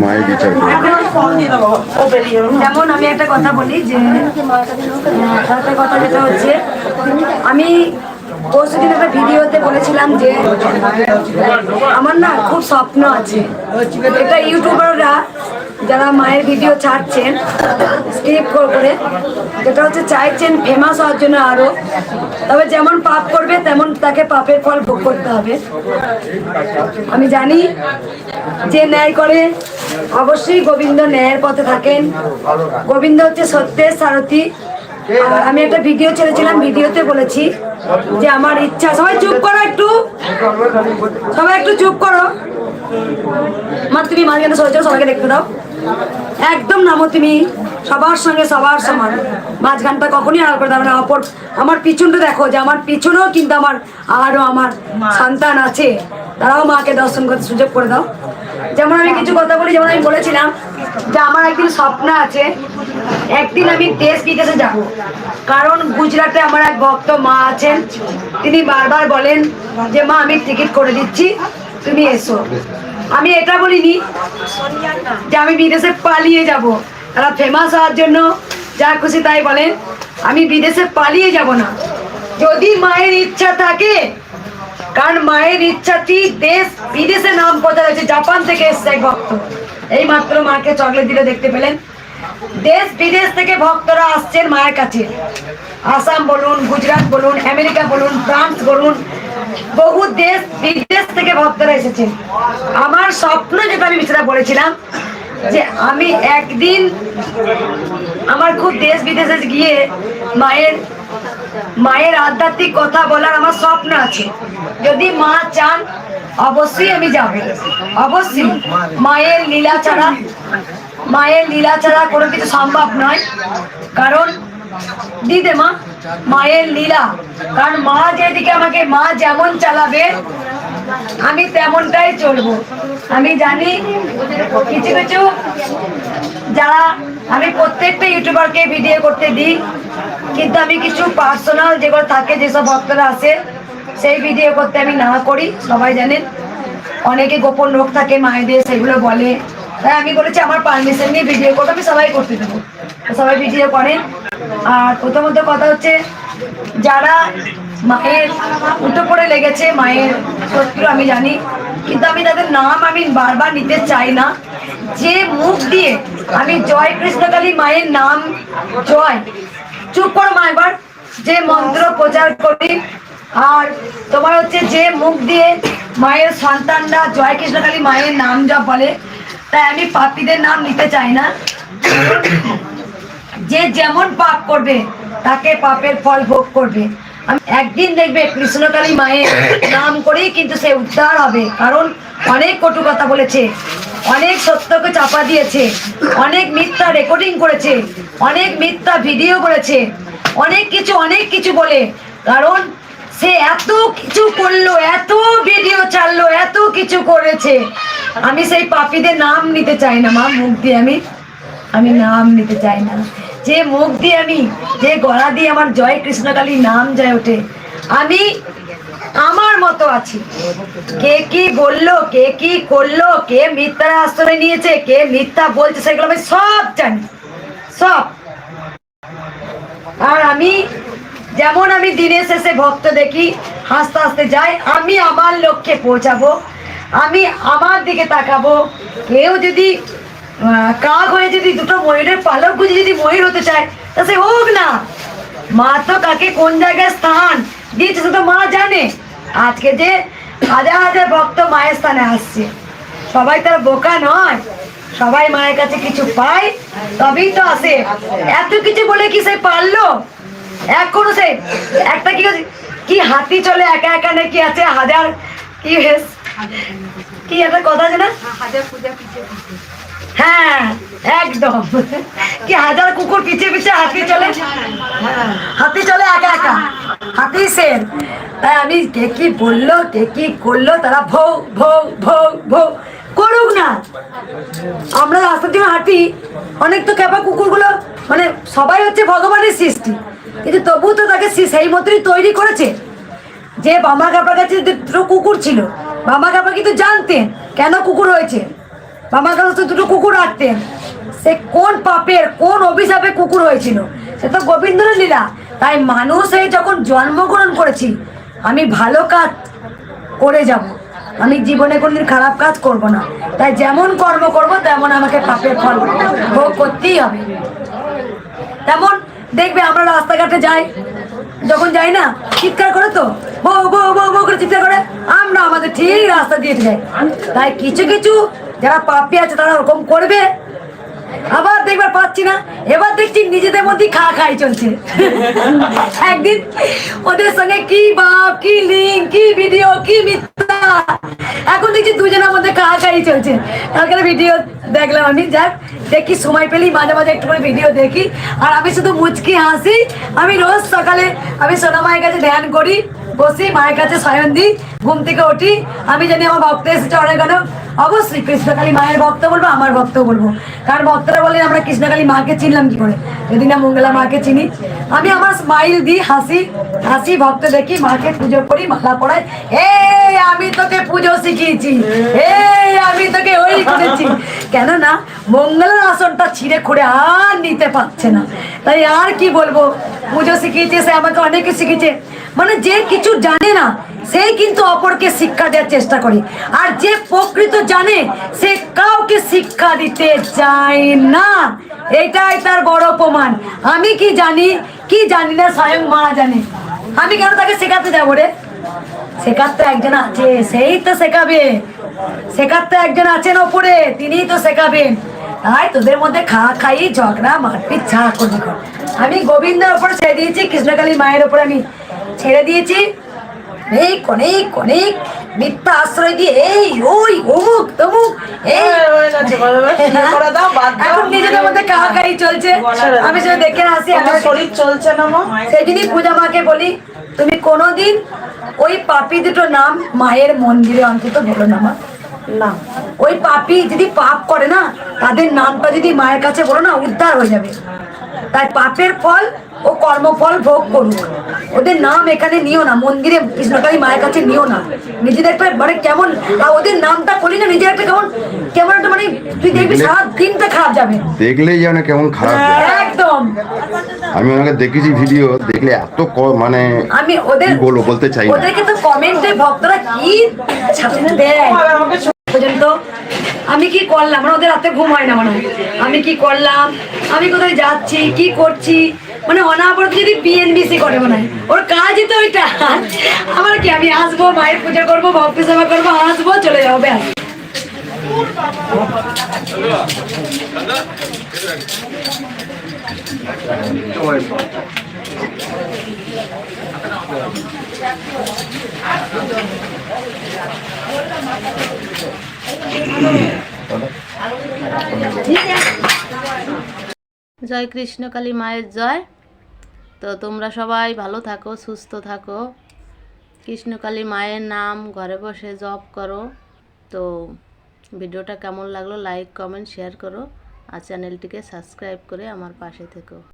মায়ের বিচার যেমন আমি একটা কথা বলি যে একটা কথা যেটা হচ্ছে আমি পরশুদিন একটা ভিডিওতে বলেছিলাম যে আমার না খুব স্বপ্ন আছে। এটা ইউটিউবাররা যারা মায়ের ভিডিও ছাড়ছেন স্ক্রিপ্ট করে যেটা হচ্ছে চাইছেন ফেমাস হওয়ার জন্য আরো, তবে যেমন পাপ করবে তেমন তাকে পাপের ফল ভোগ করতে হবে। আমি জানি যে ন্যায় করে অবশ্যই গোবিন্দ ন্যায়ের পথে থাকেন। গোবিন্দ হচ্ছে সত্যের সারথি। আর আমি একটা ভিডিও ছেড়েছিলাম, ভিডিওতে বলেছি যে আমার ইচ্ছা, সবাই চুপ করো একটু, সবাই একটু চুপ করো। মা তুমি মাঝখানে সরে যাও, সবাইকে দেখতে দাও, একদম নামো তুমি, সবার সঙ্গে সবার সমান, মাঝখানটা কখনই আড়াল করে দেবে না। অপর আমার পিছনটা দেখো, যে আমার পিছনেও কিন্তু আরো আমার সন্তান আছে, তারাও মাকে দর্শন করতে সুযোগ করে দাও। যেমন আমি কিছু কথা বলি, যেমন আমি বলেছিলাম যে আমার একদিন স্বপ্ন আছে, একদিন আমি দেশ বিদেশে যাব। কারণ গুজরাটে আমার এক ভক্ত মা আছেন, তিনি বারবার বলেন যে মা আমি টিকিট করে দিচ্ছি, তুমি এসো। আমি এটা বলিনি যে আমি বিদেশে পালিয়ে যাব, তারা ফেমাস হওয়ার জন্য যা খুশি তাই বলেন, আমি বিদেশে পালিয়ে যাব না। যদি মায়ের ইচ্ছা থাকে, কারণ মায়ের ইচ্ছাটি দেশ বিদেশে নাম প্রচার হয়েছে। জাপান থেকে এসছে এক ভক্ত, এই মাত্র মাকে চকলেট দিলে দেখতে পেলেন। দেশ বিদেশ থেকে ভক্তরা আসছেন মায়ের কাছে, আসাম বলুন, গুজরাট বলুন, আমেরিকা বলুন, ফ্রান্স বলুন, বহু দেশ বিদেশ থেকে ভক্তরা এসেছেন। আমার স্বপ্ন যেটা আমি সেটা বলেছিলাম যে আমি একদিন আমার খুব দেশ বিদেশে গিয়ে মায়ের আধ্যাত্মিক কথা বলার আমার স্বপ্ন আছে। যদি মা চান অবশ্যই আমি যাব, অবশ্যই। মায়ের লীলা ছাড়া কোনো কিছু সম্ভব নয়। কারণ দিদে মা মায়ের লীলা, কারণ মা যেদিকে আমাকে, মা যেমন চালাবে আমি তেমনটাই চলবো। আমি জানি কিছু কিছু যারা, আমি প্রত্যেকটা ইউটিউবারকে ভিডিও করতে দিই, কিন্তু আমি কিছু পার্সোনাল যেগুলো থাকে, যেসব ভক্তরা আসে সেই ভিডিও করতে আমি না করি। সবাই জানেন অনেকে গোপন রোগ থাকে মায়েদের, সেগুলো বলে, তাই আমি বলেছি আমার পারমিশন নিয়ে ভিডিও করতে, আমি সবাই করতে দেবো, সবাই ভিডিও করেন। আর প্রথমত কথা হচ্ছে যারা মায়ের উঠে পড়ে লেগেছে, মায়ের শত্রু আমি জানি, কিন্তু আমি তাদের নাম আমি বারবার নিতে চাই না। যে মুখ দিয়ে আমি জয় কৃষ্ণকালী মায়ের নাম, জয়, চুপ করো মা এবার, যে মন্ত্র প্রচার করি, আর তোমার হচ্ছে যে মুখ দিয়ে মায়ের সন্তানরা জয় কৃষ্ণকালী মায়ের নাম জপ বলে, তাই আমি পাপীদের নাম নিতে চাই না। যে যেমন পাপ করবে তাকে পাপের ফল ভোগ করবে। আমি একদিন দেখবে কৃষ্ণকালী মায়ের নাম করেই কিন্তু সে উদ্ধার হবে। কারণ অনেক কটু কথা বলেছে, অনেক সত্যকে চাপা দিয়েছে, অনেক মিথ্যা রেকর্ডিং করেছে, অনেক মিথ্যা ভিডিও করেছে, অনেক কিছু বলে। কারণ সে এত কিছু করলো, এত ভিডিও ছাড়লো, এত কিছু করেছে। আমি সেই পাপীদের নাম নিতে চাই না মা, মুখ দিয়ে আমি নাম নিতে চাই না। যে মুখ দিয়ে যে গলা দিয়ে আমার জয় কৃষ্ণকালী নাম যায় ওঠে, আমি আমার মতো আছি। কে কি বললো, কে কি করলো, কে মিথ্যার আশ্রয় নিয়েছে, কে মিথ্যা বলছে, সেগুলো আমি সব জানি, সব। আর আমি যেমন আমি দিনের শেষে ভক্ত দেখি, হাসতে হাসতে যাই, আমি আমার লক্ষ্যে পৌঁছাবো, আমি আমার দিকে তাকাবো। কেউ যদি কাক হয়ে যদি দুটো ময়ূরের পালক গুঁজে যদি ময়ূর হতে চায়, তা সে হোক না। মা তো কাকে কোন জায়গায় স্থান দিয়েছে সেটা মা জানে। আজকে যে হাজার হাজার ভক্ত মায়ের স্থানে আসছে, সবাই তার বোকা নয়, সবাই মায়ের কাছে কিছু পায় তবেই তো আসে। এত কিছু বলে কি সে পারলো? এখনো সে একটা কি হাতি চলে একা একা নাকি আছে হাজার, কি একটা কথা আছে না, হ্যাঁ একদম, কি হাজার কুকুর পিছিয়ে পিছিয়ে হাতি চলে, হাতি চলে একা একা, হাতি শের। তাই আমি কে কি বললো, কে কি করলো, তারা ভৌ ভৌ ভৌ ভৌ করুক না। আমরা রাস্তার দিকে হাঁটি, অনেক তো ক্যাপা কুকুরগুলো, মানে সবাই হচ্ছে ভগবানের সৃষ্টি, কিন্তু তবু তো তাকে সেই মতোই তৈরি করেছে। যে বামা কাপার কাছে দুটো কুকুর ছিল, বামা কাপা কিন্তু জানতেন কেন কুকুর হয়েছে, আমার কাছে তো দুটো কুকুর রাখতেন। সে কোন পাপের কোন অভিশাপে কুকুর হয়েছিল, সে তো গোবিন্দের লীলা। তাই মানুষ এই যখন জন্মগ্রহণ করেছি, আমি ভালো কাজ করে যাব, আমি জীবনে কোনদিন খারাপ কাজ করব না। তাই যেমন কর্ম করব তেমন আমাকে পাপের ফল ভোগ করতেই হবে। তেমন দেখবে আমরা রাস্তাঘাটে যাই, যখন যাই না চিৎকার করে, তো বউ বউ বউ বউ করে চিৎকার করে, আমরা আমাদের ঠিক রাস্তা দিয়ে যাই। তাই কিছু কিছু যারা পাপী আছে তারা ওরকম করবে। আবার দেখবার পাচ্ছি না, এবার দেখছি নিজেদের মধ্যে খাই চলছে। একদিন ওদের সঙ্গে কি বাপ কি লিঙ্ক কি ভিডিও কি মিথ্যা, এখন দেখছি দুজনের মধ্যে খাই চলছে। কালকে ভিডিও দেখলাম আমি, যাক দেখি সময় পেলেই মাঝে মাঝে একটু করে ভিডিও দেখি, আর আমি শুধু মুচকি হাসি। আমি রোজ সকালে আমি সোনা মায়ের কাছে ধ্যান করি, বসি মায়ের কাছে শয়ন দিই, ঘুম থেকে উঠি। আমি জানি আমার ভক্ত এসেছে অনেক, অবশ্যই কৃষ্ণকালী মায়ের ভক্ত বলবো, আমার ভক্ত বলবো। কারণ ভক্তরা বলেন আমরা কৃষ্ণকালী মাকে চিনলাম কি করে, যদি না মঙ্গলা মাকে চিনি। আমি আমার স্মাইল দিই, হাসি হাসি, ভক্ত দেখি, মাকে পুজো করি, মালা পড়াই। এই আমি তোকে পুজো শিখিয়েছি, এই আমি তোকে ওই করেছি। কেননা মঙ্গলার আসনটা ছিঁড়ে খুঁড়ে আর নিতে পারছে না, তাই আর কি বলবো। পুজো শিখিয়েছে, সে আমাকে অনেক কিছু শিখিয়েছে। মানে যে কিছু জানে না সেই কিন্তু অপরকে শিক্ষা দেওয়ার চেষ্টা করে, আর যে প্রকৃত জানে সে কাউকে শিক্ষা দিতে চায় না। এটাই তার বড় প্রমাণ। আমি কি জানি কি জানি না স্বয়ং মা জানে, আমি কেন তাকে শেখাতে যাবো রে? শেখার তো একজন আছে, সেই তো শেখাবে। শেখার তো একজন আছেন ওপরে, তিনিই তো শেখাবেন। তাই তোদের মধ্যে খাই ঝগড়া মারপিট যা করবি কর। আমি গোবিন্দের ওপর ছেড়ে দিয়েছি, কৃষ্ণকালী মায়ের ওপর আমি ছেড়ে দিয়েছি। অনেক অনেক অনেক মিথ্যা আশ্রয় দিয়ে এই ওই অমুক তমুক, এই এখন নিজেদের মধ্যে খাই চলছে। আমি সেটা দেখে আসি, আমার শরীর চলছে না। সেই জন্যই পূজা মাকে বলি, তুমি কোনোদিন ওই পাপী দুটো নাম মায়ের মন্দিরে অন্তত বলো না মা। না, ওই পাপী যদি পাপ করে না, তাদের নামটা যদি মায়ের কাছে বলো না, উদ্ধার হয়ে যাবে। তাই পাপের ফল ও কর্মফল ভোগ করুক, ওদের নাম এখানে নিও না, মন্দিরে কৃষ্ণকালী মায়ের কাছে নিও না। নিজেদের একটা মানে কেমন, ওদের নামটা করলি না, নিজের একটা কেমন কেমন একটা মানে তুই দেখবি সারা দিনটা খারাপ যাবে, দেখলেই যেন কেমন খারাপ। একদম। আমি ওনাকে দেখেছি ভিডিও, দেখলে এত মানে আমি ওদের বলতে চাই না। ওদেরকে তো কমেন্টে ভক্তরা কি দেয় পর্যন্ত, আমি কি করলাম মানে ওদের রাতে ঘুম হয় না, মানে আমি কি করলাম, আমি কোথায় যাচ্ছি কি করছি, মানে অনাবরত যদি বিএনবিসি করে মনে হয়, ওর কাজই তো ওইটা। আমার কি, আমি আসবো মায়ের পুজো করবো, ভক্তি সেবা করবো, আসবো চলে যাবো, ব্যাস। জয় কৃষ্ণকালী মায়ের জয়। তো তোমরা সবাই ভালো থাকো, সুস্থ থাকো, কৃষ্ণকালী মায়ের নাম ঘরে বসে জপ করো। তো ভিডিওটা কেমন লাগলো লাইক কমেন্ট শেয়ার করো, আর চ্যানেলটিকে সাবস্ক্রাইব করে আমার পাশে থেকো।